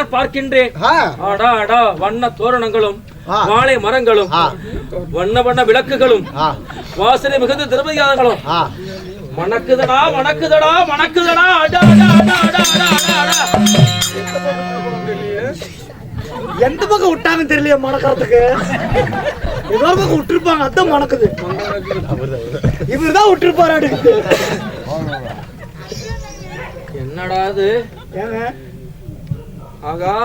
நான் பார்க்கின்றேன். வண்ண தோரணங்களும் வாழை மரங்களும் வண்ண வண்ண விளக்குகளும் வாசனை மிகுந்த திருமதியாதங்களும் மணக்குதடா மணக்குதடா மணக்குதடா. எந்த பக்கம் விட்டாங்கன்னு தெரியலையே மணக்கிறதுக்கு. ஏதோ பக்கம் விட்டுருப்பாங்க, அதான் மணக்குது. இவருதான் விட்டுருப்பாரு. என்னடா அது? ஆகா,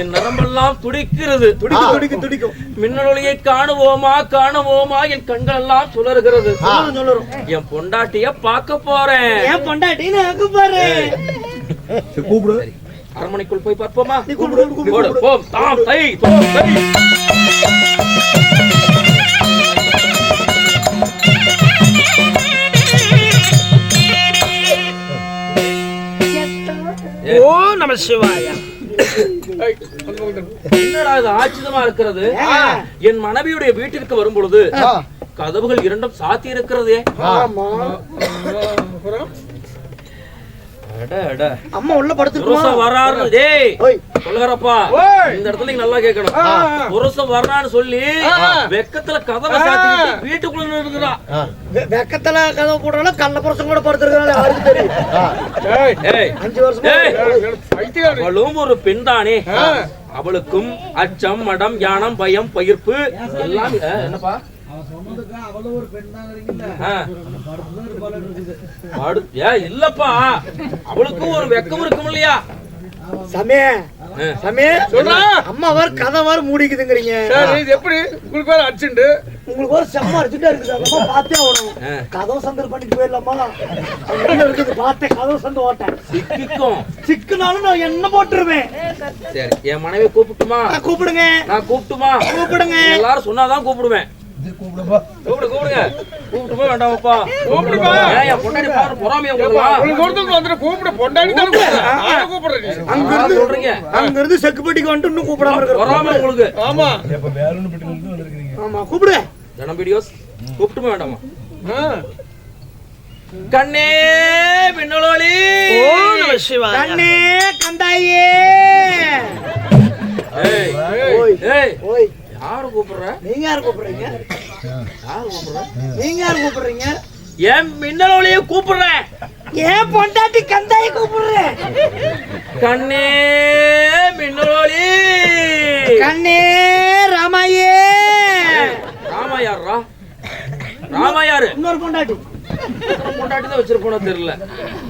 என் நரம்பெல்லாம் துடிக்கிறது. துடிக்கும். மின்னொளியை காணுவோமா காணுவோமா என் கண்கள் எல்லாம் சுழறுகிறது. என் பொண்டாட்டிய பார்க்க போறேன். என் பொண்டாட்டி பாரு. கூப்பிடு. அரண்மனைக்குள் போய் பார்ப்போமா? கூப்பிடு. போம் தாம் தை தோம் தை. ஓ நம சிவாயா. என்னடா இது ஆச்சரியமா இருக்கிறது? என் மனைவியுடைய வீட்டிற்கு வரும் பொழுது கதவுகள் இரண்டும் சாத்தி இருக்கிறதே. அம்மா உள்ள படுத்துக்குமா? வராரு. டேய் சொல்லுறப்பா, இந்த இடத்துல நீங்க நல்லா கேட்கணும். புருஷன் வர்றான்னு சொல்லி வெக்கத்துல கதவை சாத்திட்டு வீட்டுக்குள்ள இருக்கிறா. வெக்கத்துல கதவை போடுறாலும் கள்ள புருஷன் கூட படுத்துருக்காங்க. யாருக்கு தெரியும்? 5 வருஷம் அவளும் ஒரு பெண் தானே. அவளுக்கும் அச்சம் மடம் யானம் பயம் பயிர்ப்பு எல்லாம். என்னப்பா இல்லப்பா, அவளுக்கும் ஒரு வெக்கம் இருக்கும் இல்லையா? அம்மா வேற கதை வேற மூடிக்குதுங்கிறீங்க. எப்படி உங்களுக்கு வேற அடிச்சுண்டு உங்களுக்கு ஒரு செம்ம அடிச்சுட்டா இருக்குது. பார்த்தே ஆகணும். கதவு சந்தல் பண்ணிட்டு போயிடலாமா? இருக்குது பார்த்தேன். கதவு சந்து ஓட்டேன். சிக்குனாலும் நான் என்ன போட்டுருவேன். சரி, என் மனைவி கூப்பிட்டுமா? கூப்பிடுங்க. நான் கூப்பிட்டுமா? கூப்பிடுங்க. எல்லாரும் சொன்னாதான் கூப்பிடுவேன். கூப்பிடுங்க. கூப்பிட்டு போய் வேண்டாமப்பா. கூப்பிடுப்பா. ஏன் பொண்டாடி பாரு பொறாமையா உங்களுக்கு வந்து கூப்பிட பொண்டாடி தான கூப்பிடுறீங்க. அங்க சொல்றீங்க. அங்க இருந்து செக்குபட்டிக்கு வந்து இன்னும் கூப்பிடாம இருக்க பொறாமை உங்களுக்கு. ஆமா. எப்ப வேலூர் பட்டில இருந்து வந்திருக்கீங்க. ஆமா கூப்பிடு. ஜனம் வீடியோஸ் கூப்பிட்டு போய் வேண்டாமா? கண்ணே மின்னலொளி. ஓ நம சிவாய. கண்ணே கந்தாயே. ஏய் ஓய் ஏய் ஓய். யாரு கூப்பிடுற? நீங்க யாரு கூப்பிடுறீங்க? யாரு கூப்பிடுற? நீங்க யாரு கூப்பிடுறீங்க? ஏன் மின்னலொளியை கூப்பிடுறேன். ஏன் பொண்டாட்டி கந்தாயை கூப்பிடுறேன். கண்ணே மின்னலொளி. கண்ணே ராமாயே. ராமா யாரா? ராமா யாரு? இன்னொரு பொண்டாட்டி. பொண்டாட்டி தான் வச்சிருப்போனா தெரியல.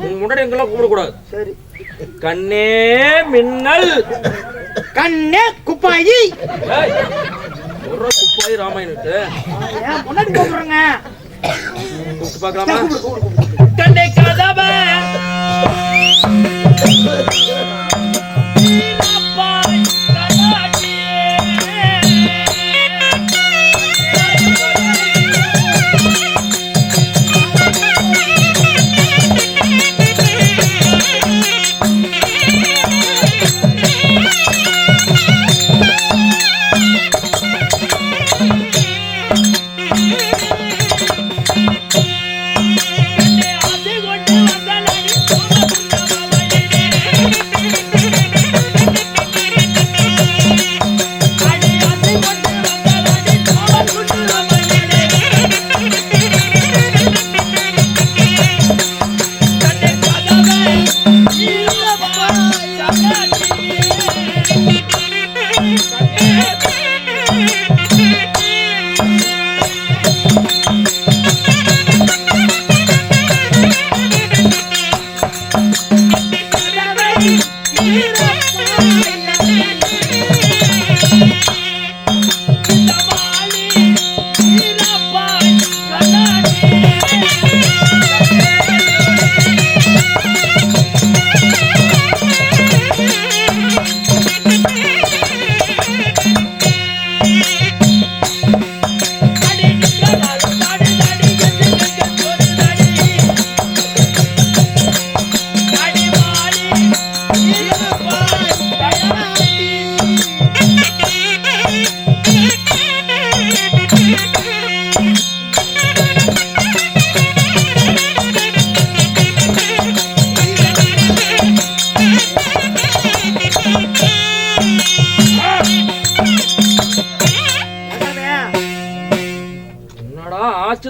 உங்க முன்னாடி எங்கெல்லாம் கூப்பிடக்கூடாது. சரி. கண்ணே மின்னல். கண்ணே குப்பாயி. ஒரு குப்பாயி ராமாயணுட்டு முன்னாடி கூப்பிடுறேங்க. கூப்பிட்டு பார்க்கலாமா? கண்ணே கதவை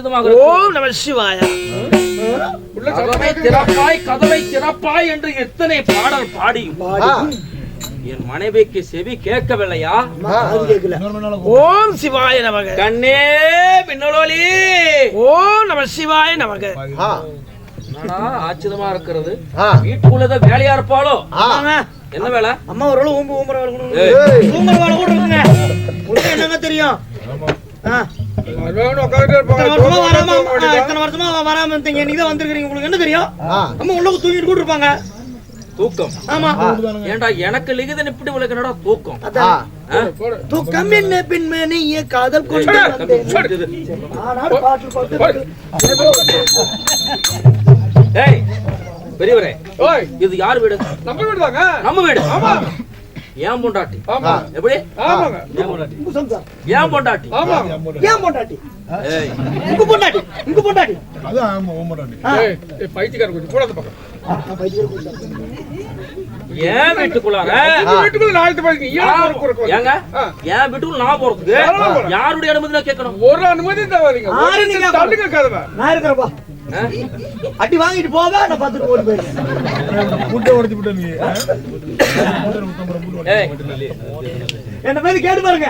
ஆச்சரியமாக ஓம் நம சிவாய. கதவை திறப்பாய் என்று எத்தனை பாடல் பாடி என் மனைவிக்கு செவி கேட்கவில்லையா? ஓம் சிவாய நமக. கண்ணே பின்னலோலி. ஓம் நம சிவாய நமக. ஆச்சரியமா இருக்கிறது. வீட்டுக்குள்ளதான் வேலையா இருப்பாளோ? என்ன வேலை? அம்மா ஒரு ஊம்புற வேலை கூட இருக்குங்க. உங்களுக்கு என்னங்க தெரியும்? இத்தனை வருஷமா வராம இருந்தீங்க, நீங்க தான் வந்திருக்கீங்க, உங்களுக்கு என்ன தெரியும்? அம்மா உள்ள தூங்கிட்டு கூட இருப்பாங்க. தூக்கம்? ஆமா. ஏண்டா எனக்கு லிகிதன் இப்படி உங்களுக்கு என்னடா தூக்கம்? தூக்கம் என்ன பின்மணி காதல் கொண்டு ஏய் பெரியவரே, இது யார் வீடு? நம்ம வீடு தாங்க. நம்ம வீடு? ஆமா. ஏன் பொண்டாட்டி? ஆமா. எப்படி? ஆமாங்க. ஏன் பொண்டாட்டி? ஏன் பொண்டாட்டி? ஆமா. ஏன் பொண்டாட்டி? ஏய் உங்க பொண்டாட்டி, உங்க பொண்டாட்டி. அது ஆமா ஓ பொண்டாட்டி. ஏய் பைத்தியக்கார கொஞ்சம் போடாத பக்கம். ஏன் வீட்டுக்குள்ளார? வீட்டுக்குள்ள நாளைக்கு பாருங்க. ஏங்க ஏன் வீட்டுக்குள்ள நான் போறதுக்கு யாருடைய அனுமதி நான் கேட்கணும்? ஒரு அனுமதி தேவைங்க. தள்ளுங்க கதவை. நான் இருக்கிறப்பா அடி வாங்கிட்டு போவா, நான் பார்த்துட்டு ஓடி போயிடுறேன். முட்டை உடைச்சு விட்ட நீ. என்ன மாதிரி கேட்டு பாருங்க.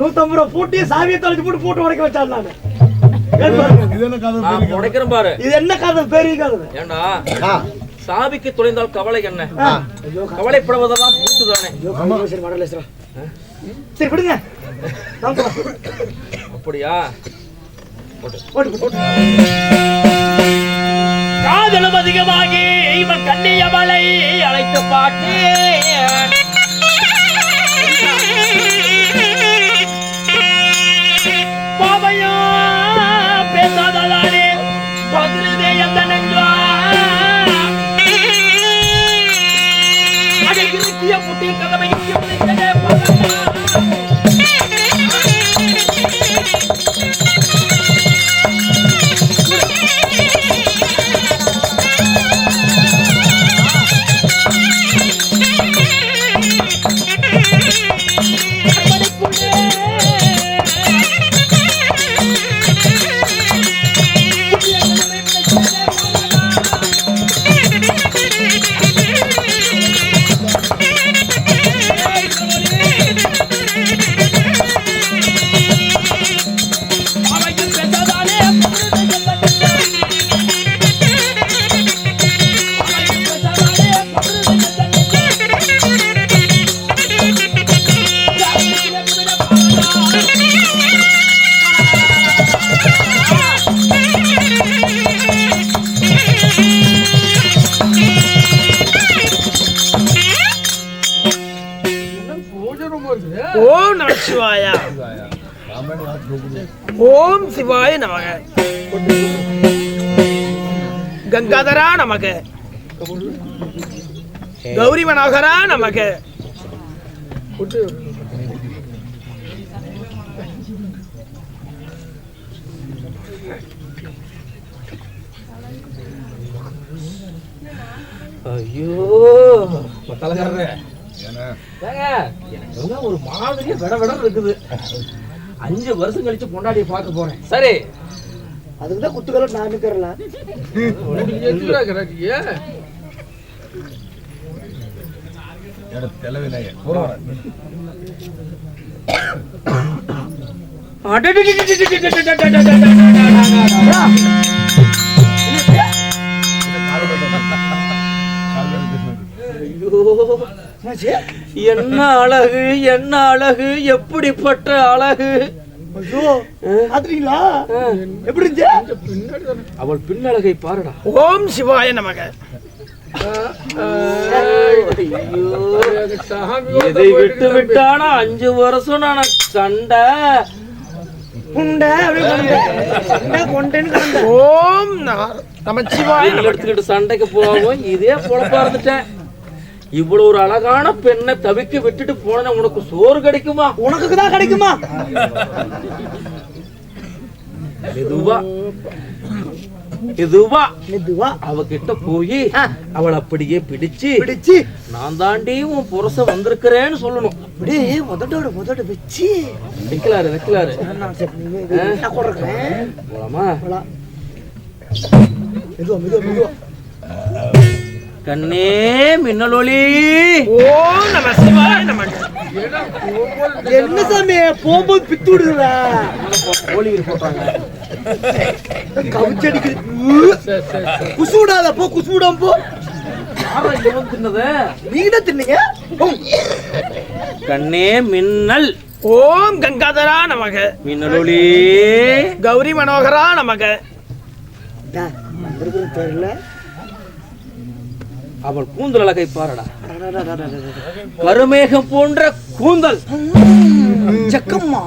150 ரூபா பூட்டி சாவியை தொலைச்சு போட்டு பூட்டு உடைக்க வச்சாரு. நானு இது என்ன கதை? நான் உடைக்கிறேன் பாரு. இது என்ன கதை? பெரிய கதை. ஏண்டா சாவிக்கு தொலைந்தால் கவலை என்ன? கவலைப்படுவதெல்லாம் பூட்டுதானே. சரி விடுங்க. அப்படியா? காதலும் அதிகமாகி இவன் கண்ணியவளை அழைத்து பாட்டு பாவையோ பேசாதே பதிலே எந்த நெஞ்சா அதில் இருக்கிய புட்டி கதவை ஓம் நம சிவாய. ஓம் சிவாய நமக. கங்காதரா நமக. கௌரி மனோகரா நமக. ஐயோ ஒரு மாதிரி விட இருக்குது. 5 வருஷம் கழிச்சு பொண்டாட்டியை பார்க்க போறேன். சரி, அதுக்குதான் குத்துக்களை நான் நிக்கிறல. என்ன அழகு, என்ன அழகு, எப்படிப்பட்ட அழகு. எப்படி அவள் பின்னழகை பாருடா. ஓம் சிவாய நமக. இதை விட்டு விட்டானா 5 வருஷம் நான் சண்டை. ஓம் நமச்சிவாய எடுத்துக்கிட்டு சண்டைக்கு போவோம். இதே பொழப்பா இருந்துட்டேன். இவ்வளவு ஒரு அழகான பெண்ணை தவிக்க விட்டுட்டு போன உனக்கு சோறு கிடைக்குமா? உனக்கு தான் கிடைக்குமா? மெதுவா மெதுவா அவகிட்ட போய் அவளை அப்படியே பிடிச்சு பிடிச்சு நான் தாண்டி உன் புருஷன் வந்திருக்கிறேன்னு சொல்லணும். அப்படியே முதட்டோட வச்சு வைக்கலாரு நான் கொடுறேன். போலாமா? மெதுவா கண்ணே மின்னலொளி. ஓம் நம சிவாய நமக. என்ன சாமி போகும்போது பித்து விடுற கோழி போட்டாங்க கவுச்சடிக்கு குசு விடாத போ, குசு விடாம போ. தின்னது நீங்க தான் தின்னீங்க. கண்ணே மின்னல். ஓம் கங்காதரா நமக. மின்னலொளி. கௌரி மனோகரா நமக. தெரியல. அவள் கூந்தல் அழகை பாரடா. கருமேகம் போன்ற கூந்தல். சக்கம்மா.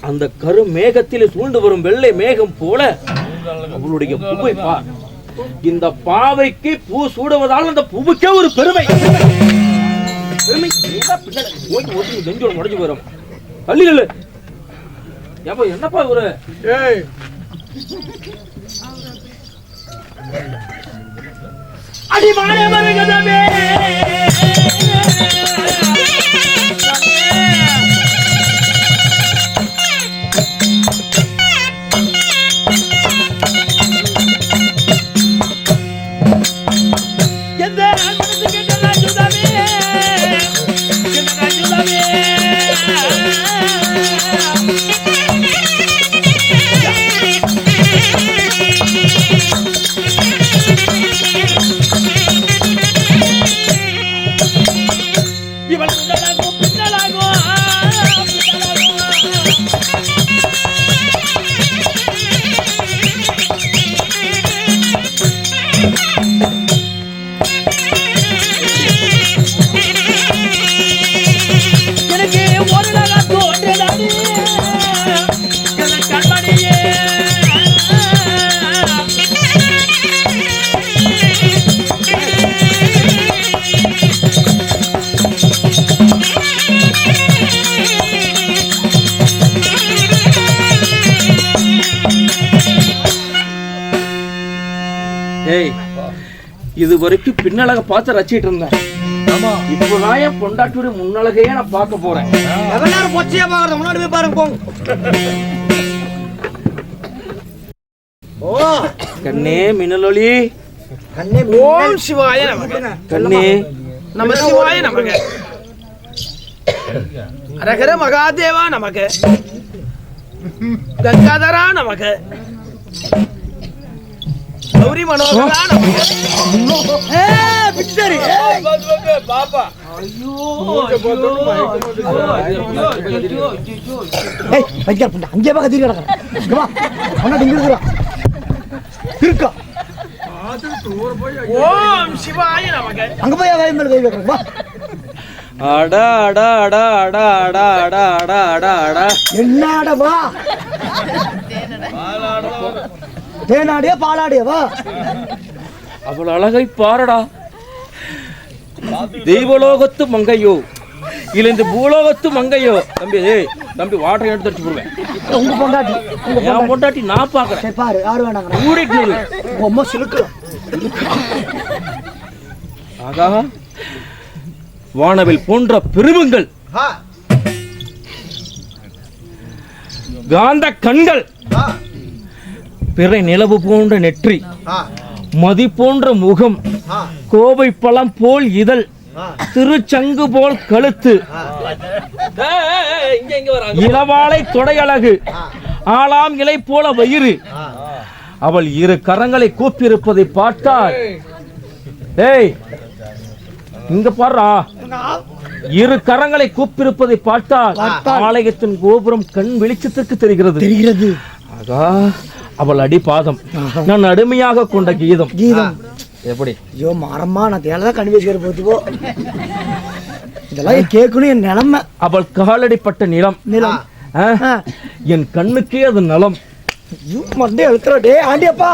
அந்த கருமேகத்தில் சூழ்ந்து வரும் வெள்ளை மேகம் போல அவளுடைய பூவை பார். இந்த பாவைக்கு பூ சூடுவதால் அந்த பூவுக்கே ஒரு பெருமை. நெஞ்சோடு முடஞ்சு வரும். தள்ளிகள் என்னப்பா ஒரு அடிமான மருகதமே. இது வரைக்கும் பின்னழக பார்த்து ரசிச்சிட்டு இருந்தேன். இப்போ நான் என் பொண்டாட்டியோட முன்னழகையே நான் பார்க்க போறேன். எவ்வளவு பொச்சியா பாக்குறது முன்னாடி போய் பாருங்க போங்க. ஓ கண்ணே மின்னலொளி. கண்ணே ஓம் சிவாய நமக. கண்ணே நம சிவாய நமக. அரகர மகாதேவா நமக. கங்காதரா நமக. கௌரி மனோகரா நமக. பிச்சரி பாப்பா. ஐயோ ஏய் பையா புண்டா அங்கே பா கதிர கடக்க வா முன்னாடி இங்க இருக்கா இருக்கா ஓம் சிவாய நமக. அங்க போய் வாய் மேல கை வைக்கற வா. அடா அடா அடா அடா அடா அடா அடா அடா அடா என்னடா வா. தேனாடியா பாலாடியா வா. அவள் அழகை பாரடா. தெய்வலோகத்து மங்கையோ இல்ல இந்த பூலோகத்து மங்கையோ. தம்பி வாட்டர் எடுத்து தச்சு போடுவேன். உங்க பொண்டாட்டி என் பொண்டாட்டி நான் பாக்குறேன். சரி பாரு யாரு வேணாங்க ஊடிட்டு உங்க அம்மா சிலுக்கு. ஆகா வானவில் போன்ற பெருமங்கள், காந்த கண்கள், பிறை நிலவு போன்ற நெற்றி, மதி போன்ற முகம், கோவை பழம் போல் இதழ், திருச்சங்கு போல் கழுத்து, இளவாளை தொடையழகு, ஆளாம் இலை போல வயிறு. அவள் இரு கரங்களை கூப்பியிருப்பதை பார்த்தால் இங்க பாடுறா, இரு கரங்களை கூப்பிருப்பதை பார்த்தால் ஆலயத்தின் கோபுரம் கண் வெளிச்சத்திற்கு தெரிகிறது. ஆகா அவள் அடிபாதம் நான் அடிமையாக கொண்ட கீதம். எப்படி ஐயோ மாறம்மா நான் தேனதான் கண்ணி வச்சுக்கிற போச்சுக்கோ. இதெல்லாம் கேட்கணும் என் நிலைமை. அவள் காலடிப்பட்ட நிலம் என் கண்ணுக்கே அது நலம். மண்டே எழுத்துறா. டே ஆண்டியப்பா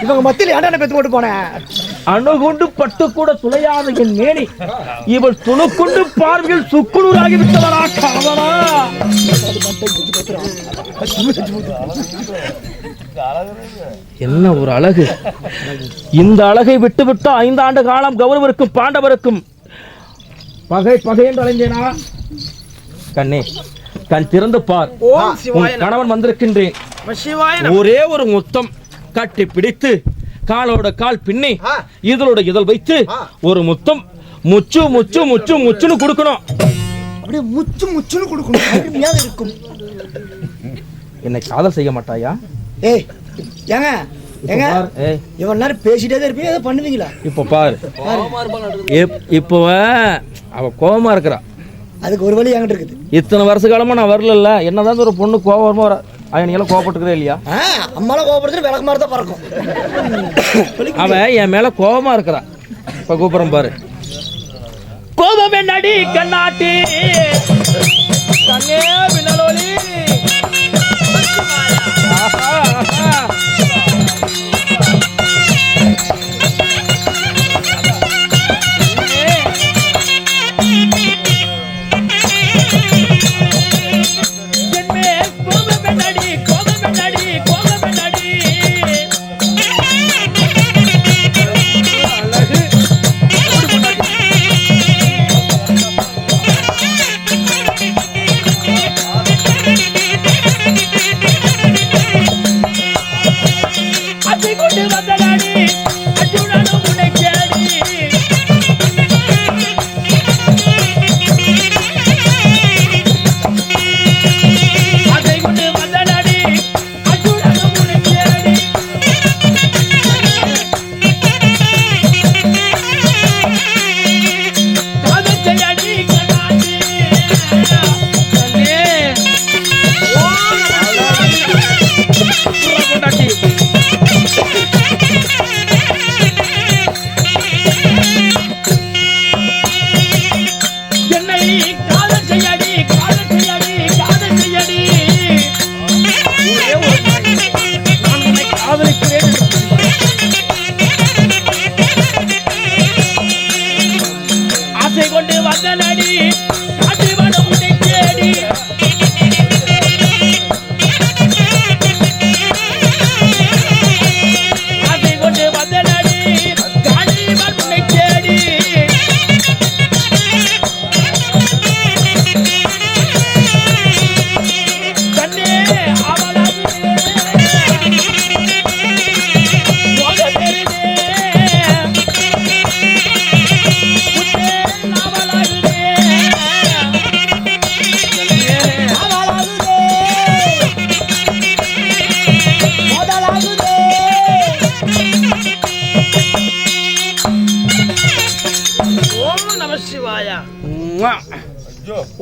இவங்க மத்தியில ஏன்டா பெத்து போட்டு போனேன். அணுகுண்டு பட்டு கூட துளையாத என் மேனி இவள் துணுக்குண்டு பார்வையில் சுக்குநூறாகி விட்டவரா காவலா. என்ன ஒரு அழகு! இந்த அழகை விட்டுவிட்டு 5 ஆண்டு காலம் கௌரவருக்கும் பாண்டவருக்கும் பகை பகை என்று அலைந்தேனா? கண்ணே, கண் திறந்து பார். உன் கணவன் வந்திருக்கின்றேன். ஒரே ஒரு முத்தம் கட்டி பிடித்து காலோட கால் பின்னி இதழோட இதழ் வைத்து ஒரு முத்தம் முச்சு முச்சு முச்சு முச்சுன்னு கொடுக்கணும். அப்படியே முச்சு முச்சுன்னு கொடுக்கணும். அருமையாக இருக்கும். என்னை காதல் செய்ய மாட்டாயா? ஏய் ஏங்க ஏங்க இவன் நேரம் பேசிட்டே தான் இருப்பீங்க, ஏதோ பண்ணுவீங்களா? இப்போ பாரு, இப்போ அவ கோபமா இருக்கிறா. அதுக்கு ஒரு வழி என்கிட்ட இருக்குது. இத்தனை வருஷ காலமா நான் வரல. என்னதான் ஒரு பொண்ணு கோபமா வர எல்லாம் கோபப்பட்டுக்கிறே இல்லையா? அம்மால கோபப்படுறது விளக்கு மாதிரி தான் பறக்கும். அவன் என் மேல கோபமா இருக்கிறா. இப்ப கூப்பிடுறேன் பாரு. கோபம் என்னடி கண்ணாட்டி கண்ணே பின்னலோலி.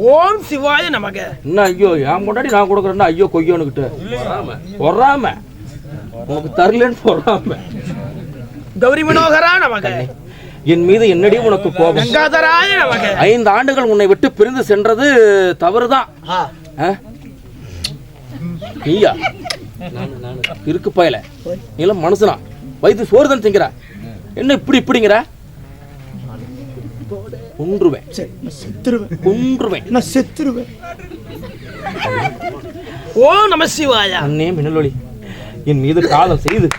ஓம் சிவாய நமக. என்ன ஐயோ என் முன்னாடி நான் கொடுக்குறேன்னா ஐயோ கொய்யோனுக்கிட்ட பொறாம உனக்கு தரலன்னு பொறாம. கௌரி மனோகரா நமக. என் மீது என்னடி உனக்கு கோபம்? கங்காதராய நமக. 5 ஆண்டுகள் உன்னை விட்டு பிரிந்து சென்றது தவறுதான். நீயா இருக்கு பயல, நீ எல்லாம் மனுஷனா? வயிற்று சோறு தான் திங்கிற, என்ன இப்படி இப்படிங்கிற? கொன்றுவேன், கொன்றுவேன், நான் செத்துருவேன். ஓ நம சிவாய. அண்ணே மின்னலொளி, என் மீது காதல் செய்து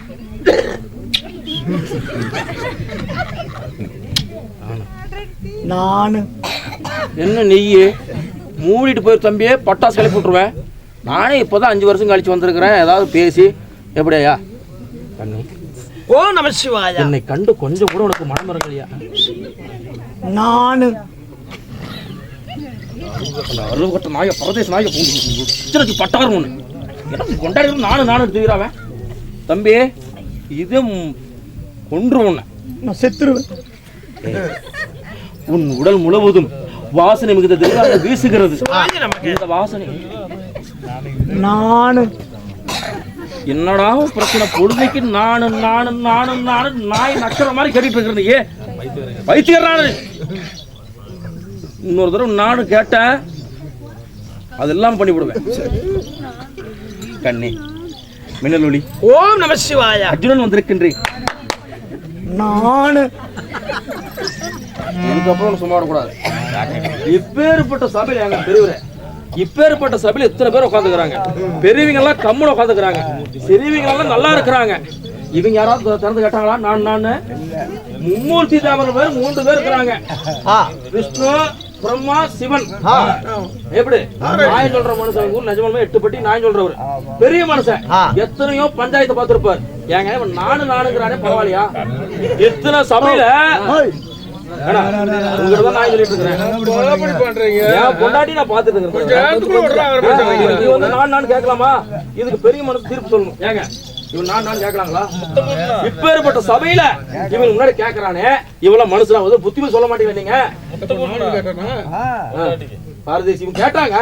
நானு என்ன நெய்யே மூடிட்டு போய் தம்பியே பட்டாசு கிளப்பி விட்டுருவேன். நானே இப்போதான் 5 வருஷம் கழிச்சு வந்திருக்கிறேன். ஏதாவது பேசி எப்படியா கண்ணி? ஓ நம சிவாய. என்னை கண்டு கொஞ்சம் கூட உனக்கு மனம் வரலையா? நானு அருவகட்ட நாய பரதேச நாய பட்டாரம் ஒண்ணு எனக்கு கொண்டாடி நானு எடுத்துக்கிறாவன். தம்பி இது ஒன்று ஒண்ணு நான் செத்துருவேன். உன் உடல் முழுவதும் வாசனை மிகுந்த திரவியமாக வீசுகிறது. இந்த வாசனை நானு என்னடா பிரச்சனை? பொழுதைக்கு நானு நானு நானு நானு நாய் நக்கிற மாதிரி கேட்டுட்டு இருக்கிறது. ஏ வைத்தியரான இன்னொரு தடவை நானும் கேட்டேன், அதெல்லாம் பண்ணி விடுவேன். கண்ணே மின்னலொளி. ஓம் நம சிவாய. அர்ஜுனன் வந்திருக்கின்றேன். நானு இதுக்கப்புறம் சும்மா வரக்கூடாது. இப்பேற்பட்ட சபையில எங்க பெரியவரே, இப்பேற்பட்ட சபையில இத்தனை பேர் உட்காந்துக்கிறாங்க. பெரியவங்க எல்லாம் கம்முன உட்காந்துக்கிறாங்க, சிறியவங்க எல்லாம் நல்லா இருக்கிறாங்க. இவங்க யாராவது திறந்து கேட்டாங்களா? நான் மும்மூர்த்தி தேவர்கள் பேர் 3 பேர் இருக்கிறாங்க. விஷ்ணு, பிரம்மா, சிவன். எப்படி நாய் சொல்ற மனுஷன் ஊர் நிஜமாலுமே 8 பட்டி நாய் சொல்றவர் பெரிய மனுஷன். எத்தனையோ பஞ்சாயத்தை பார்த்திருப்பார். ஏங்க இவன் நானுங்கிறானே பரவாயில்லையா? எத்தனை சபையில நாய் சொல்லிட்டு இருக்கிறேன். பொண்டாட்டி நான் பாத்துட்டு இருக்கேன். நான் கேட்கலாமா? இதுக்கு பெரிய மனசு தீர்ப்பு சொல்லணும். ஏங்க இவன் நான் கேட்கலாங்களா? இப்பேற்பட்ட சபையில இவன் முன்னாடி கேட்கறானே, இவெல்லாம் மனுஷனா வந்து புத்திமே சொல்ல மாட்டீங்க நீங்க. பாரதேசி இவன் கேட்டாங்க,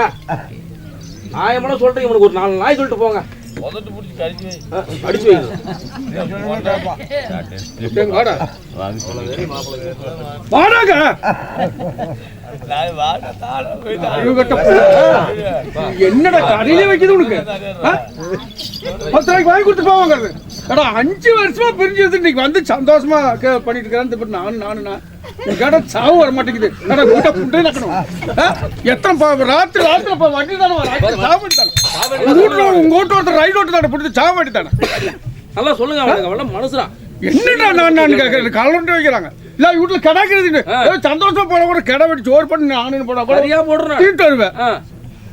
நாயமெல்லாம் சொல்றேன். இவனுக்கு ஒரு 4 நாய் சொல்லிட்டு போங்க, அடிச்சு வைங்க. என்னடா கடையில வைக்குது உனக்கு? 10 ரூபாய்க்கு வாங்கி கொடுத்து போவாங்க. 5 வருஷமா பிரிஞ்சு இன்னைக்கு வந்து சந்தோஷமா பண்ணிட்டு இருக்கிறேன். நானு கேட்டா சாவு வர மாட்டேங்குது. எத்தனை ராத்திரி வண்டி தானே உங்க ஓட்டு ஒருத்தர் ரைட் ஓட்டு தானே பிடிச்சி சாவு வண்டி தானே. நல்லா சொல்லுங்க. மனுஷனா என்னடா நான் கலந்து வைக்கிறாங்க. இல்ல வீட்டுல கிடாக்குறது சந்தோஷமா போன கூட கிட வெட்டி சோறு பண்ணி நானு போடுறேன் தீட்டு வருவேன்.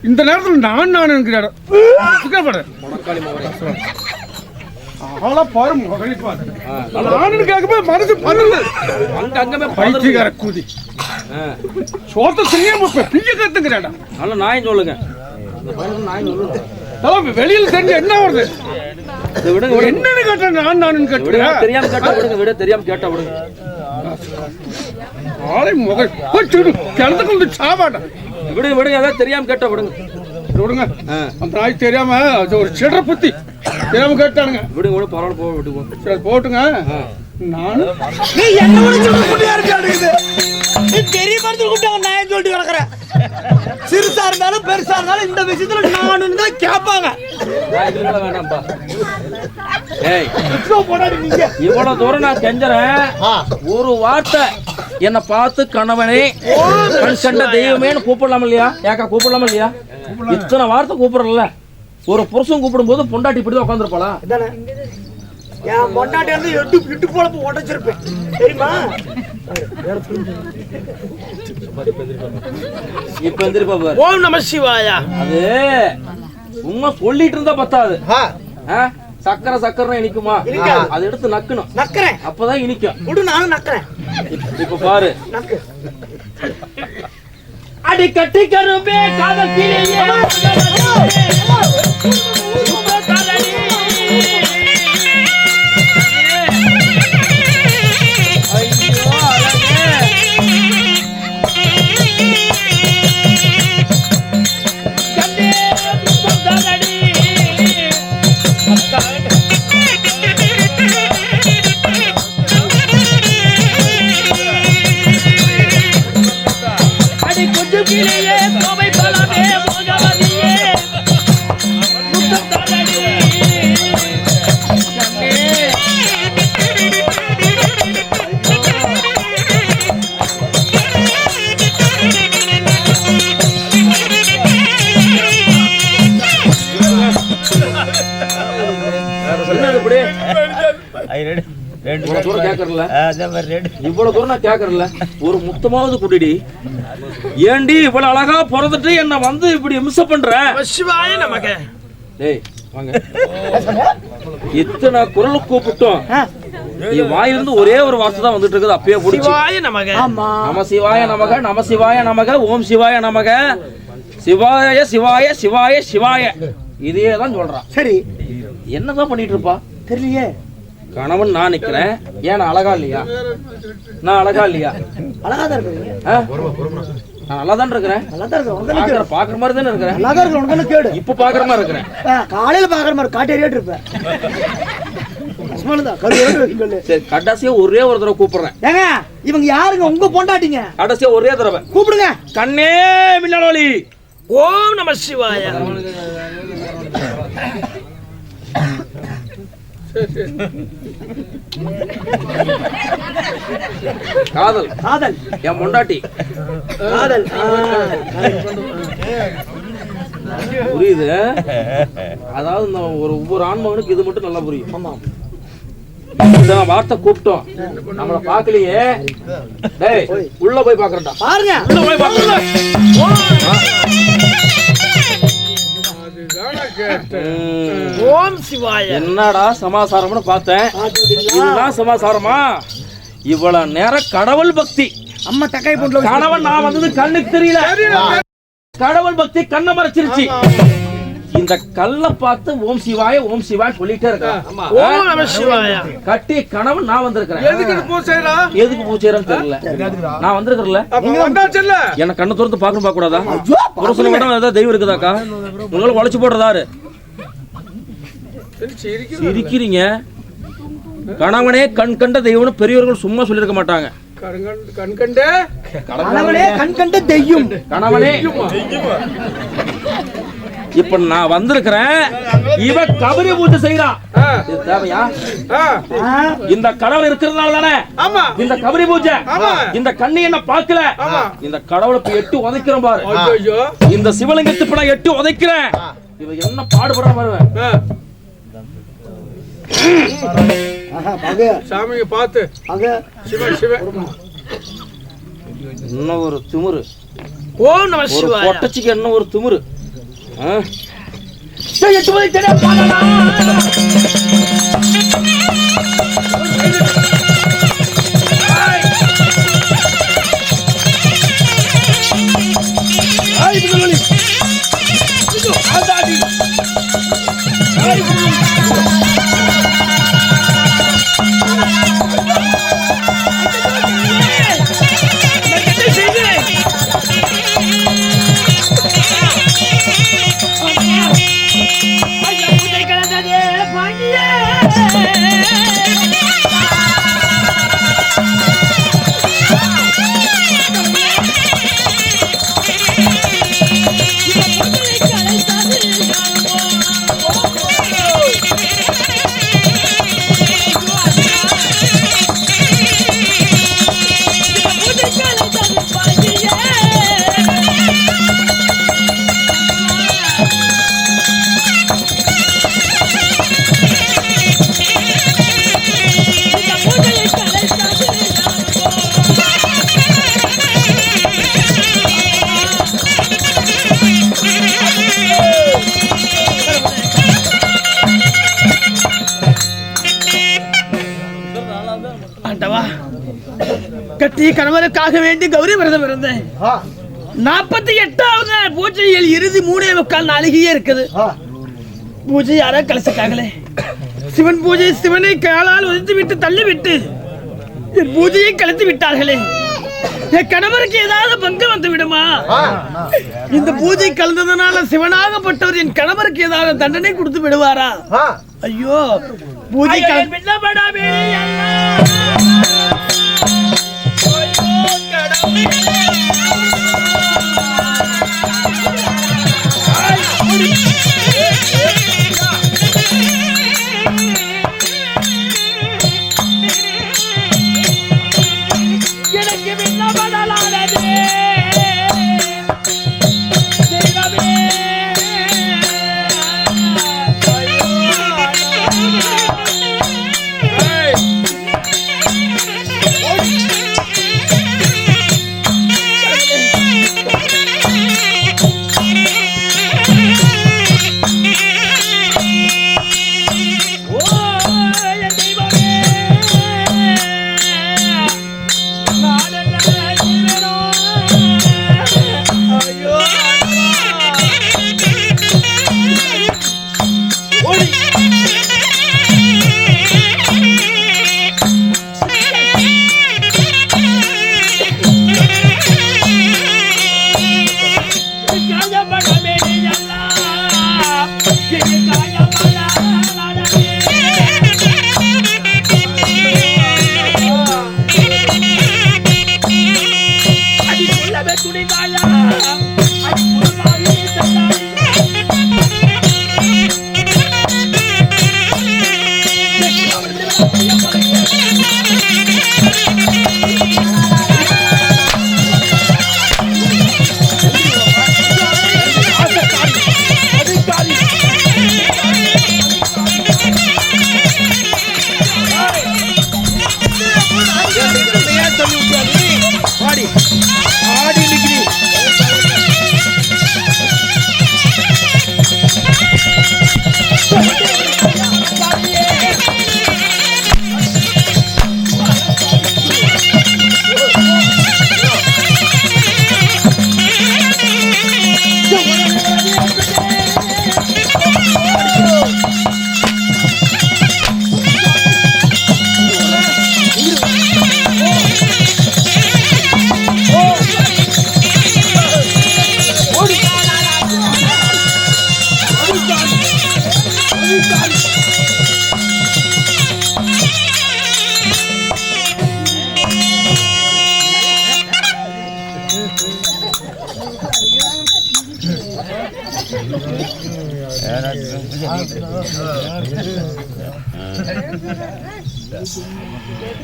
இந்த நேரத்துல நான் கூதி சோத்த கத்துங்கிறேன். நாய் சொல்லுங்க. வெளியில தெரிஞ்ச என்ன வருது? என்னன்னு கேட்டேன். நான் கேட்டேன். தெரியாம கேட்டா விடுங்க. விட தெரியாம கேட்டா விடுங்க. கிணத்துக்கு வந்து சாப்பாட்டா விடுங்க. ஏதாவது தெரியாம கேட்டா விடுங்க. விடுங்க. அந்த நாய் தெரியாம ஒரு சிடற புத்தி தெரியாம கேட்டானுங்க. விடுங்க. பரவாயில்ல போக விட்டுப்போம். சரி போட்டுங்க. நானு நீ என்ன இருக்காடுது? நீ பெரிய மரத்துல கூப்பிட்டு நாயன் சொல்லிட்டு கிடக்குற. சிறுசா இருந்தாலும் பெருசா இருந்தாலும் இந்த விஷயத்துல நானும் தான் கேட்பாங்க. வேண்டாம்ப்பா. இவ்வளவு தூரம் நான் செஞ்சறேன். ஒரு வார்த்தை என்ன பார்த்து கணவனே கண்ட தெய்வமேன்னு கூப்பிடலாம் இல்லையா? ஏக்கா கூப்பிடலாமா இல்லையா? இத்தனை வார்த்தை கூப்பிடல. ஒரு புருஷன் கூப்பிடும் போது பொண்டாட்டி இப்படிதான் உட்காந்துருப்பாளா? என் பொண்டாட்டி வந்து இட்டு போலப்பு உடைச்சிருப்பேன் தெரியுமா? இப்ப எந்திரிப்பா பாரு. ஓம் நம சிவாயா. அது சும்மா சொல்லிட்டு இருந்தா பத்தாது. சக்கரை இனிக்குமா? அதை எடுத்து நக்கணும். நக்கறேன். அப்பதான் இனிக்கும். விடு நானும் நக்கறேன். இப்ப பாரு. நக்கு. அடி கட்டி கரும்பே காதல் கிளியே இவ்வளவு தூரம் நான் கேக்குறல, ஒரு முத்தமாவது குடிடி. ஏண்டி இவ்வளவு அழகா பிறந்துட்டு என்ன வந்து இப்படி மிஸ் பண்ற? சிவாய நமக்கு. டேய் வாங்க. இத்தனை குரல் கூப்பிட்டோம், என் வாயிலிருந்து ஒரே ஒரு வார்த்தை தான் வந்துட்டு இருக்குது. அப்பயே புடிச்சு சிவாய நமக. நம சிவாய நமக, நம சிவாய நமக, ஓம் சிவாய நமக, சிவாய சிவாய சிவாய சிவாய, இதே தான் சொல்றான். சரி, என்னதான் பண்ணிட்டு இருப்பா தெரியலையே. கணவன் நான் நிக்கிறேன், ஏன் நான் அழகா இல்லையா? நான் அழகா இல்லையா? அழகா தான் இருக்கீங்க. நான் நல்லா தான் இருக்கிறேன். நல்லா தான் இருக்கேன். பாக்குற மாதிரி தானே இருக்கிறேன். நல்லா தான் இருக்கேன். உனக்கு கேடு. இப்ப பாக்குற மாதிரி இருக்கிறேன். காலையில பாக்குற மாதிரி காட்டேரியாட்டு இருப்பேன். சரி, கடைசியா ஒரே ஒரு தடவை கூப்பிடுறேன். ஏங்க இவங்க யாருங்க? உங்க பொண்டாட்டிங்க. கடைசியா ஒரே தடவை கூப்பிடுங்க. கண்ணே மின்னலொளி. ஓம் நம சிவாய. காதல் காதல் என் பொண்டாட்டி காதல் புரியுது. அதாவது இந்த ஒவ்வொரு ஆண்மகனுக்கு இது மட்டும் நல்லா புரியும். ஆமா இந்த வார்த்தை கூப்பிட்டோம் நம்மள பாக்கலையே. டேய் உள்ள போய் பாக்குறடா. பாருங்க உள்ள போய் பாக்குறடா. ஓம் சிவாய. என்னடா சமாசாரம்னு பார்த்தேன். இதுதான் சமாசாரமா? இவ்வளவு நேரம் கடவுள் பக்தி. அம்மா தக்காய் போட்டு கணவன் நான் வந்தது கண்ணுக்கு தெரியல. கடவுள் பக்தி கண்ணை மறைச்சிருச்சு. இந்த கல்ல பார்த்து ஓம் சிவாய ஓம் சிவாய் சொல்லிட்டே இருக்கான். ஓம் நம சிவாய. கட்டி கணவன் நான் வந்திருக்கிறேன். எதுக்கு பூசைரா? எதுக்கு பூச்சேரன்னு தெரியல. நான் வந்திருக்கிறேன்ல. நீங்க வந்தாச்சல்ல. என்ன கண்ணு திறந்து பார்க்க கூடாதா? புருஷனை விட ஏதாவது தெய்வம் இருக்குதாக்கா? உங்களை உழைச்சு போடுறதாரு சிரிக்கிறீங்க. கணவனே கண் கண்ட தெய்வம்னு பெரியவர்கள் சும்மா சொல்லிருக்க மாட்டாங்க. கண் கண்டே கணவனே கண் கண்ட தெய்யம். கணவனே இப்ப நான் வந்திருக்கிறேன். இவ கபரி பூஜை செய்யறான். இது தேவையா? இந்த கடவுள் இருக்கிறதுனால தானே இந்த கபரி பூஜை. இந்த கண்ணி என்ன பார்க்கல. இந்த கடவுளை இப்ப எட்டு உதைக்கிறேன் பாரு. இந்த சிவலிங்கத்தை இப்ப நான் எட்டு உதைக்கிறேன். இவ என்ன பாடுபடுற பாருங்க. சாமியை பார்த்து இன்னும் ஒரு திமிரு. ஓம் நம ஒரு சிவாய. பொட்டச்சிக்கு என்ன ஒரு திமிரு. கட்டி கணவருக்காக வேண்டி கௌரி விரதம் இருந்தேன். 48வது பூஜையில் இறுதி 3:45 நாளிகையே இருக்குது. பூஜை யாரா கலசக்காகலே. சிவன் பூஜை சிவனை காலால் உதைத்து விட்டு தள்ளிவிட்டு என் பூஜையை கலைத்து விட்டார்களே. என் கணவருக்கு ஏதாவது பங்கு வந்து விடுமா? இந்த பூஜை கலந்ததனால சிவனாகப்பட்டவர் என் கணவருக்கு ஏதாவது தண்டனை கொடுத்து விடுவாரா? ஐயோ பூஜை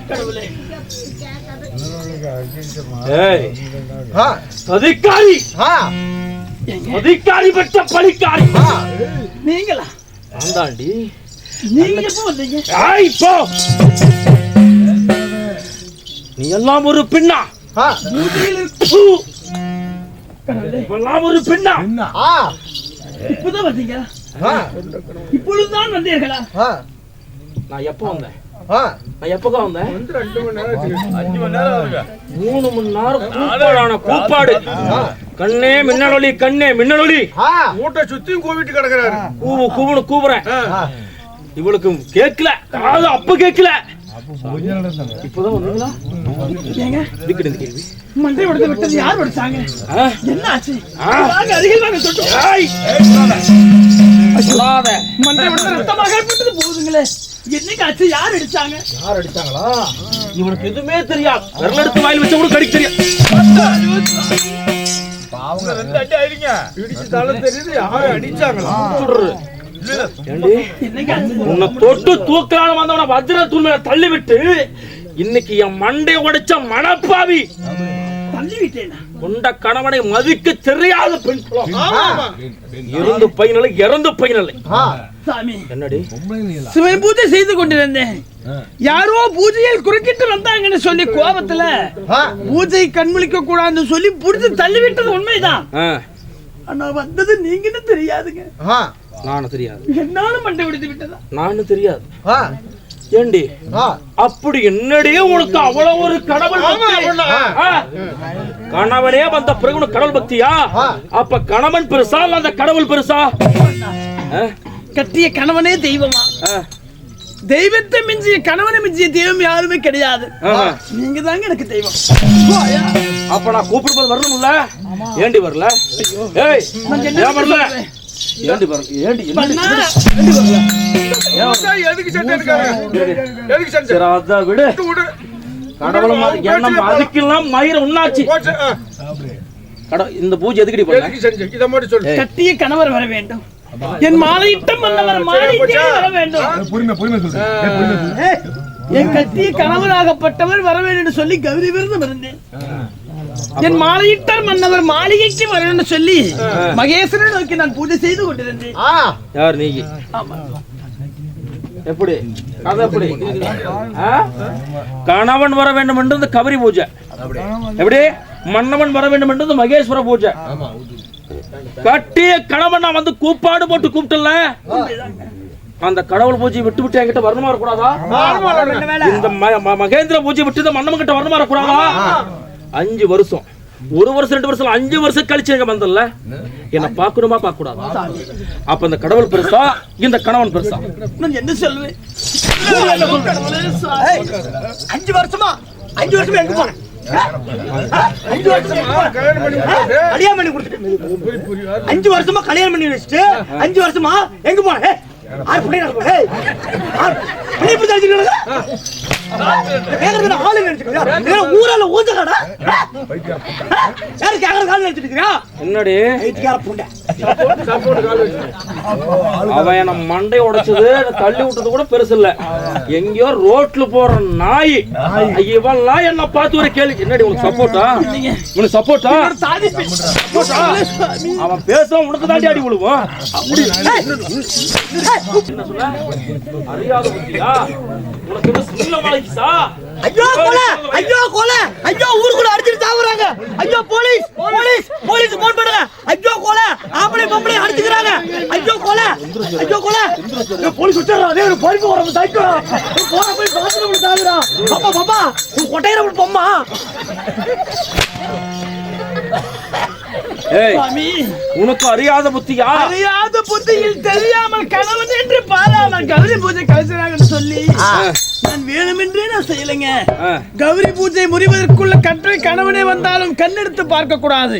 கடவுளே ஏய் ஆ அதிகாரி ஆ அதிகாரி பெற்ற பலிக்காரி நீங்களா? ஆண்டாண்டி நீங்க எப்போ வந்தீங்க? ஏய் போ நீ எல்லாம் ஒரு பெண்ணா ஆ பூ. எல்லாம் ஒரு பெண்ணா என்ன ஆ இப்பதான் வந்தீங்க? ஆ இப்பொழுதுதான் வந்தீர்களா? ஆ நான் எப்போ வந்தேன்? ஆ நான் எப்போ வந்தேன்? 2 மணி நேரம் 5 மணி நேரம் ஆகுங்க 3 மணி நேரம் கூப்பாடான கூப்பாடு. கண்ணே மின்னலொளி, கண்ணே மின்னலொளி. ஆ மூட்டை சுத்தியும் கோவிட்டு கிடக்குறாரு. கூவு கூவுன்னு கூவுறேன். ஆ இவளுக்கு கேட்கல, அதாவது அப்ப கேட்கல. அப்ப கொஞ்ச நேரம் தானே இப்பதான் வந்தீங்களா? ஏங்க இதுக்கு இந்த கேள்வி. மண்டை உடைத்து விட்டது யார் உடைச்சாங்க? ஆ? என்ன ஆச்சு? ஆ? வாங்க, அருகில் வாங்க தொட்டு. ஏய்! சொல்லாத. மண்டை உடைத்து ரத்தமாக விட்டது போகுதுங்களே. என்னைக்கு ஆச்சு? யார் அடிச்சாங்க? யார் அடிச்சாங்களா இவனுக்கு எதுவுமே தெரியாது. விரல் எடுத்து வாயில் வச்ச கூட கடிக்க தெரியும். அவங்க 2 அடி ஆயிடுங்க இடிச்சு தலை தெரியுது யாரு அடிச்சாங்களா? சுடுறு. ஏண்டி? என்னைக்கு ஆச்சு? உன்னை தொட்டு தூக்கலான வந்தவன வஜ்ர தூள் மேல தள்ளி விட்டு இன்னைக்கு என் மண்டை உடைச்ச மனப்பாவி தள்ளி விட்டேனா? கொண்ட கணவனை மதிக்க தெரியாத பெண் குலம். ஆமா. இருந்து பையனில்லை, இறந்து பையனில்லை. ஆ சாமி, என்னடி? சிவன் பூஜை செய்து கொண்டிருந்தேன். யாரோ பூஜையில் குறுக்கிட்டு வந்தாங்கன்னு சொல்லி கோபத்துல ஆ பூஜை கண்முழிக்க கூடாதுன்னு சொல்லி புடிச்சு தள்ளி விட்டது உண்மைதான். ஆ, ஆனா வந்தது நீங்கன்னு தெரியாதுங்க. ஆ நானும் தெரியாது. என்னாலும் மண்டை உடைத்து விட்டதா? நானும் தெரியாது. ஆ ஏண்டி? ஆ அப்படி என்னடியே உனக்கு அவ்வளவு ஒரு கடவுள் பக்தி? ஆ? கணவனே வந்த பிறகு உனக்கு கடவுள் பக்தியா? அப்ப கணவன் பெருசா இல்ல அந்த கடவுள் பெருசா? ஆ? கட்டிய கணவனே தெய்வமா? ஆ. தெய்வத்தை மிஞ்சிய கணவனை மிஞ்சிய தெய்வம் யாருமே கிடையாது. ஆஹா. நீங்க தாங்க எனக்கு தெய்வம். அப்ப நான் கூப்பிடும்போது வரணும்ல? ஏண்டி வரல? ஏய், நான் என்ன ஏன் வரல? சொல்றேன்? ஏண்டி வரல? ஏண்டி என்ன? பண்ணா, எதுக்கு சண்டை இருக்காங்க? எதுக்கு சண்டை? சரி, அதை விடு. விடு. கடவுளும் என்ன அதுக்கெல்லாம் மயிர உண்ணாச்சு. போச்சு. இந்த பூஜை எதுக்கடி பண்ண? எதுக்கு சண்டை? இதை மட்டும் சொல்லு. கட்டிய கணவர் வர வேண்டும். என் மாலையிட்ட மன்னவர் மாளிகை வர வேண்டும். பொறுமை சொல்றேன் பொறுமை சொல்லு என் கட்டிய கணவராகப்பட்டவர் வர வேண்டும் என்று சொல்லி கௌரி விருந்தம் இருந்தேன். என் மாலையிட்டார் மன்னவர் மாளிகைக்கு வரணும்னு சொல்லி மகேஸ்வரனை நோக்கி நான் பூஜை செய்து கொண்டிருந்தேன். ஆ யார் நீ? ஆமா. எப்படி கதை எப்படி? ஆ? கணவன் வர வேண்டும் என்றது கபரி பூஜை. எப்படி? மன்னவன் வர வேண்டும் என்றது மகேஸ்வர பூஜை. கட்டிய கணவன் நான் வந்து கூப்பாடு போட்டு கூப்பிட்டல, அந்த கடவுள் பூஜை விட்டு விட்டு என்கிட்ட வரணுமா வரக்கூடாதா? இந்த மகேந்திர பூஜை விட்டு இந்த மன்னவன் கிட்ட வரணுமா வரக்கூடாதா? 5 வருஷம், 1 வருஷம் 2 வருஷம் 5 வருஷம் கழிச்சு எங்க வந்தல, என்ன பாக்கணுமா பார்க்க கூடாதா? அப்ப இந்த கடவுள் பெருசா இந்த கணவன் பெருசா? நான் என்ன சொல்லுவேன்? 5 வருஷமா எங்க போனேன்? 5 வருஷமா கல்யாணம் பண்ணி கொடுத்தாரு. கல்யாணம் பண்ணி கொடுத்துட்டு 5 வருஷமா கல்யாணம் பண்ணி வச்சுட்டு 5 வருஷமா எங்க போன? ஆறு பண்ணி ஆளு நினைச்சுக்கிறியா? ஊரால ஊஞ்ச கடை யாரு கேக்குற கால் நினைச்சிட்டு இருக்கிறியா? என்னடி புண்டை சப்போர்ட் கால் வச்சு. அவன் என்ன மண்டை உடைச்சது தள்ளி விட்டது கூட பெருசு இல்ல, எங்கேயோ ரோட்ல போற நாய் இவெல்லாம் என்ன பார்த்து ஒரு கேள்வி, என்னடி உனக்கு சப்போர்ட்டா? உனக்கு சப்போர்ட்டா? அவன் பேசுறான், உனக்கு தாண்டி அடி விழுவோம். என்ன சொல்ல? அறியாத புத்தியா? உனக்கு என்ன சின்ன மலைக்குசா? ஐயோ கொலை, ஐயோ கொலை, ஐயோ ஊருக்குள்ள அடிச்சிட்டு சாவுறாங்க. ஐயோ போலீஸ் போலீஸ் போலீஸ் போன் பண்ணுங்க. ஐயோ கொலை, ஆம்பளை பொம்பளை அடிச்சுக்கறாங்க. ஐயோ கொலை, ஐயோ கொலை. போலீஸ் விட்டுறா, டேய் ஒரு பரிப்பு வரது சைக்கோ. போற போய் பாத்ரூம்ல சாவுறா. பாப்பா பாப்பா, நீ கொட்டையற பொம்மா. ஏய், சாமி, உனக்கு அறியாத புத்தியா? அறியாத புத்தியில் தெரியாமல் கணவன் என்று பாராமல் கௌரி பூஜை கழிச்சாங்கன்னு சொல்லி நான் வேணுமென்றே நான் செய்யலைங்க. கௌரி பூஜை முறிவதற்குள்ள கற்றை கணவனே வந்தாலும் கண்ணெடுத்து பார்க்க கூடாது,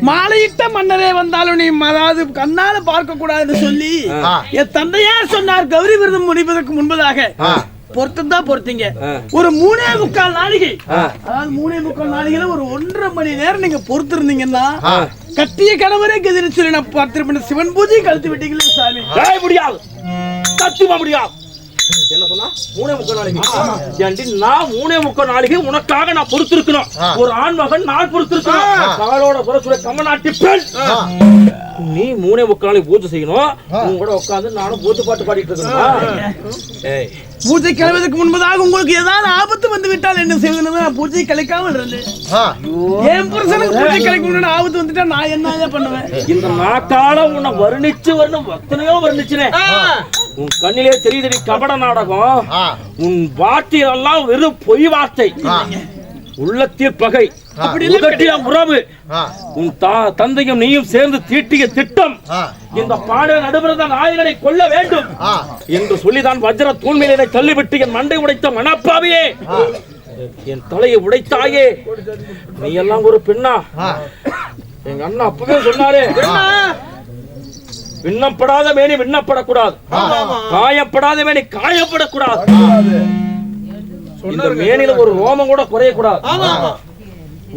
மாலையிட்ட மன்னரே வந்தாலும் நீ அதாவது கண்ணால பார்க்க கூடாதுன்னு சொல்லி என் தந்தையார் சொன்னார். கௌரி விரதம் முடிவதற்கு முன்பதாக பொறுத்துதான் பொறுத்தீங்க. ஒரு 3.25 நாளிகை, அதாவது 3.25 நாளிகையில ஒரு 1.5 மணி நேரம் நீங்க பொறுத்து இருந்தீங்கன்னா கட்டிய கணவரே கதின்னு சொல்லி நான் பார்த்திருப்பேன். சிவன் பூஜை கழுத்து விட்டீங்களே சாமி. முடியாது, சத்தியமா முடியாது. என்ன சொன்ன? ஏண்டி நான் 3.25 நாளைக்கு உனக்காக நான் பொறுத்திருக்கணும். ஒரு ஆண் மகன் நான் பொறுத்திருக்கணும். காலோட புறத்துல கம்மநாட்டி பெண் நீ 3.25 நாளைக்கு பூஜை செய்யணும். உன் கூட உட்காந்து நானும் பூஜை பாட்டு பாடிட்டு இருக்கேன். பூஜை கிளம்புவதற்கு முன்பதாக உங்களுக்கு ஏதாவது ஆபத்து வந்து விட்டால் என்ன செய்வது? நான் பூஜை கலைக்காமல் இருந்தேன். என் புருஷனுக்கு பூஜை கலைக்க ஆபத்து வந்துட்டா நான் என்ன பண்ணுவேன்? இந்த நாட்டால உன்னை வர்ணிச்சு வரணும் எத்தனையோ வர்ணிச்சுனேன். உன் கண்ணிலே தெரியுது கபட நாடகம். உன் வார்த்தையெல்லாம் வெறும் பொய் வார்த்தை. உள்ளத்தில் பகை, உறவு, உன் தந்தையும் நீயும் சேர்ந்து தீட்டிய திட்டம். இந்த பாட நடுபிறந்த நாயகனை கொல்ல வேண்டும் என்று சொல்லிதான் வஜ்ர தூண்மையினை தள்ளிவிட்டு என் மண்டை உடைத்த மனப்பாவையே, என் தலையை உடைத்தாயே. நீ எல்லாம் ஒரு பெண்ணா? எங்க அண்ணா அப்பவே சொன்னாரே, விண்ணப்படாத மேனி விண்ணப்படக்கூடாது, காயப்படாத மேனி காயப்படக்கூடாது. இந்த மேனில ஒரு ரோமம் கூட குறையக்கூடாது.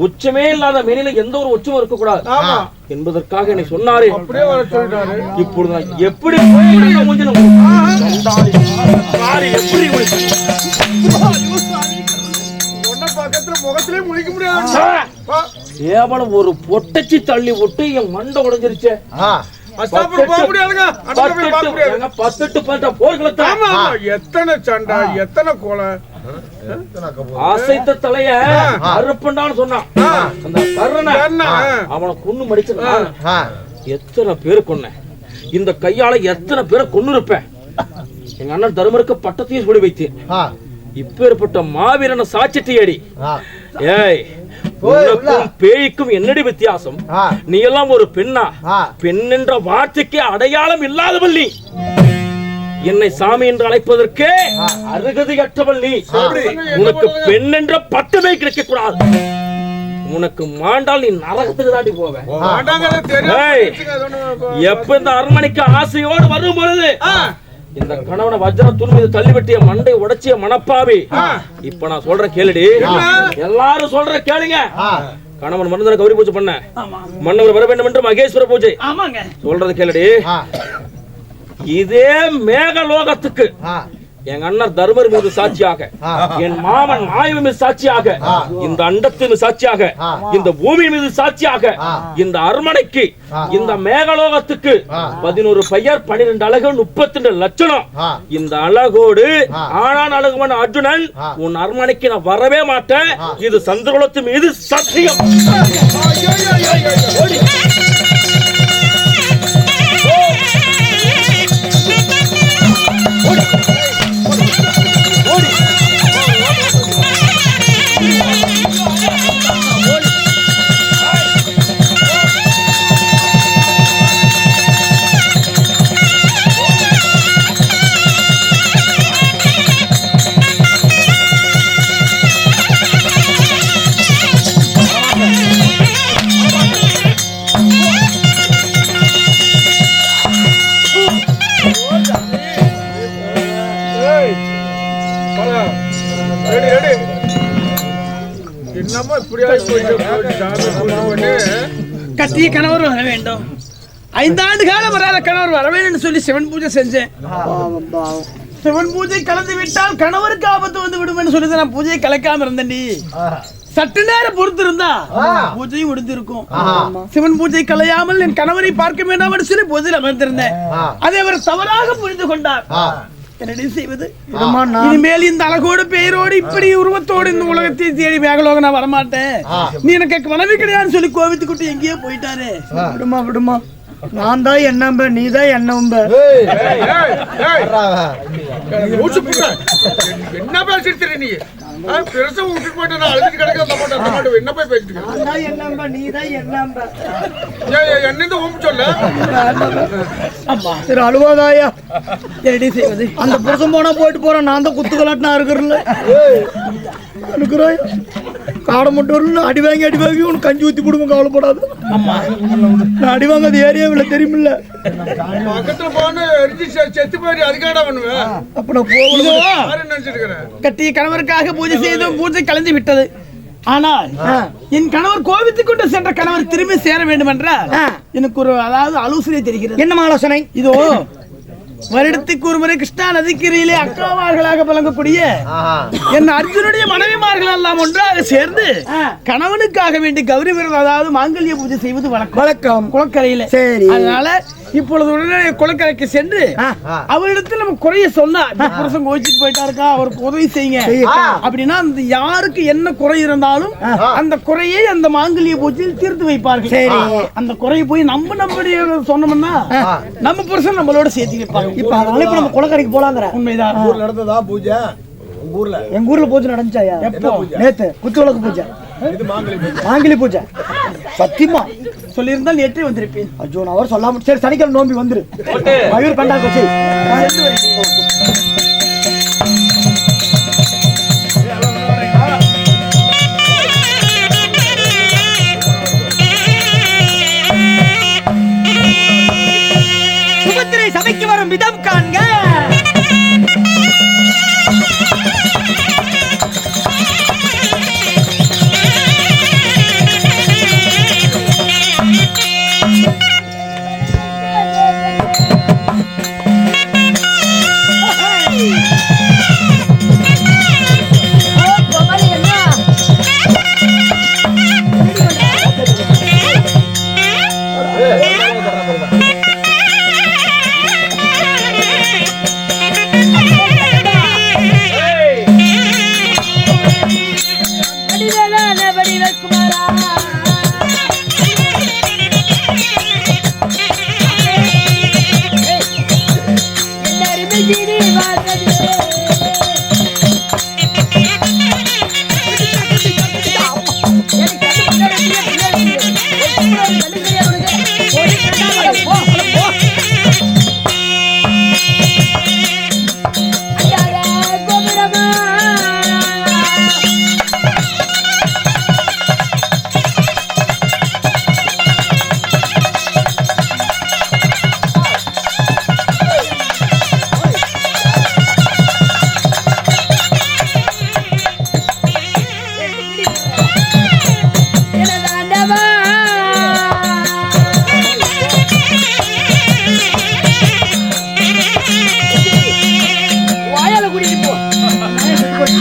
உச்சமே இல்லாத மேனில எந்த ஒரு உச்சமும் இருக்கக்கூடாது என்பதற்காக என்னை சொன்னாரு. இப்பொழுது நான் எப்படி ஒரு பொட்டச்சி தள்ளி விட்டு என் மண்டை உடைஞ்சிருச்சு. எத்தனை சண்டை, எத்தனை கொலை. ஆசைத்த தலைய அறுப்பண்டான்னு சொன்னான். அந்த கர்ணனை அவனை கொன்னு மடிச்சான். எத்தனை பேரு கொன்ன, இந்த கையால எத்தனை பேரை கொன்னு இருப்பேன். எங்க அண்ணன் தர்மருக்கு பட்டத்தையும் சொல்லி வைத்தேன். இப்பேற்பட்ட மாவீரனை சாட்சிட்டு ஏடி. ஏய், உனக்கும் பேய்க்கும் என்னடி வித்தியாசம்? நீ எல்லாம் ஒரு பெண்ணா? பெண் என்ற வார்த்தைக்கு அடையாளம் இல்லாதவள் நீ. என்னை சாமி என்று அழைப்பதற்கே அருகதையற்றவள் நீ. உனக்கு பெண் என்ற பட்டமே கிடைக்க கூடாது. உனக்கு மாண்டால் நீ நரகத்துக்கு தாண்டி போவேன். எப்ப இந்த அரண்மனைக்கு ஆசையோடு வரும் பொழுது இந்த கணவனை வஜ்ர தூண் மீது தள்ளிவிட்டிய மண்டை உடைச்சிய மனப்பாவி. இப்ப நான் சொல்றேன் கேளுடி, எல்லாரும் சொல்ற கேளுங்க. கணவன் மருந்தன கௌரி பூஜை பண்ண, மன்னவர் வர வேண்டும் என்று மகேஸ்வர பூஜை. சொல்றது கேளுடி, இதே மேகலோகத்துக்கு எங்க அண்ணன் தர்மர் மீது சாட்சியாக, என் மாமன் நாயவ மீது சாட்சியாக, இந்த அண்டத்தின் சாட்சியாக, இந்த பூமி மீது சாட்சியாக, இந்த அரண்மனைக்கு, இந்த மேகலோகத்துக்கு 11 பெயர், 12 அழகு, 32 லட்சணம். இந்த அழகோடு ஆனான் அழகுமன் அர்ஜுனன் உன் அரண்மனைக்கு நான் வரவே மாட்டேன். இது சந்திரகுலத்து மீது சத்தியம். கத்திய கணவர் வர வேண்டும். 5 ஆண்டு காலம் வராத கணவர் வர வேண்டும் சொல்லி சிவன் பூஜை செஞ்சேன். சிவன் பூஜை கலந்து விட்டால் கணவருக்கு ஆபத்து வந்து விடும் சொல்லி நான் பூஜையை கலைக்காம இருந்தேன்டி. சற்று நேரம் பொறுத்து இருந்தா பூஜையும் முடிந்திருக்கும். சிவன் பூஜை கலையாமல் என் கணவரை பார்க்க வேண்டாம் என்று சொல்லி பூஜையில் அமர்ந்திருந்தேன். அதை அவர் தவறாக புரிந்து கொண்டார். என்னடி செய்வது? இனிமேல் இந்த அழகோடு பெயரோடு இப்படி உருவத்தோடு இந்த உலகத்தை தேடி மேகலோக நான் வரமாட்டேன். நீ எனக்கு மனைவி கிடையாதுன்னு சொல்லி கோவித்துக்கிட்டு எங்கேயோ போயிட்டாரு. விடுமா விடுமா, நான் தான் என்ன, நீ தான் என்ன. என்ன பேசிட்டு நீ? பெருசா விட்டுட்டு போயிட்டு நான் அழுது கிடக்க என்ன போய் பேசிட்டு என்ன ஓம் சொல்ல அழுவாதாயா? எப்படி செய்வது? அந்த புருஷன் போனா போயிட்டு போறேன், நான் தான் குத்து கலாட்டினா இருக்கிறேன். காடை மட்டும் அடி வாங்கி உனக்கு கஞ்சி ஊத்தி போடுவோம், கவலைப்படாது. நான் அடி வாங்க அது ஏரியாவில் தெரியுமில்ல. பக்கத்துல போன செத்து போய் அதுக்காக பண்ணுவேன். அப்ப நான் போவோம் நினைச்சிருக்கிறேன். கட்டிய கணவருக்காக பூஜை செய்து பூஜை கலந்து விட்டது. ஆனால் என் கணவர் கோவித்துக் கொண்டு சென்ற கணவர் திரும்பி சேர வேண்டும் என்றால் எனக்கு ஒரு ஆலோசனை தெரிகிறது. என்ன ஆலோசனை? இதோ வருடத்துக்கு ஒரு முறை கிருஷ்ணா நதிக்கரையிலே அக்காவார்களாக விளங்கக்கூடிய என் அர்ஜுனுடைய மனைவிமார்கள் எல்லாம் ஒன்றாக சேர்ந்து கணவனுக்காக வேண்டி கௌரி விரதம் அதாவது மாங்கல்ய பூஜை செய்வது வழக்கம் குளக்கரையில. சரி, அதனால இப்பொழுது உடனே குளக்கரைக்கு சென்று அவரிடத்தில் நம்ம குறைய சொன்னா புருஷன் கோச்சிட்டு போயிட்டாருக்கா அவருக்கு உதவி செய்யுங்க அப்படின்னா அந்த யாருக்கு என்ன குறை இருந்தாலும் அந்த குறையை அந்த மாங்கல்ய பூஜையில் தீர்த்து வைப்பார்கள். சரி, அந்த குறையை போய் நம்முடைய சொன்னோம்னா நம்ம புருஷன் நம்மளோட சேர்த்து வைப்பாங்க. இப்ப அதனால இப்ப நம்ம குளக்கரைக்கு போலாங்கிற உண்மைதான். நடந்ததா பூஜை ஊர்ல? எங்க ஊர்ல பூஜை நடந்துச்சாயா? எப்போ? நேத்து குத்து விளக்கு பூஜை, மாங்கிலி பூஜை. சத்தியமா சொல்லியிருந்தால் நேற்றே வந்திருப்பேன். ஐயோ நான் அவர் சொல்லாம. சரி, சனிக்கிழமை நோம்பி வந்துரு மயூர் கண்டா கொச்சி. சுபத்திரை சபைக்கு வரும் விதம் காண்க.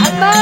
அம்மா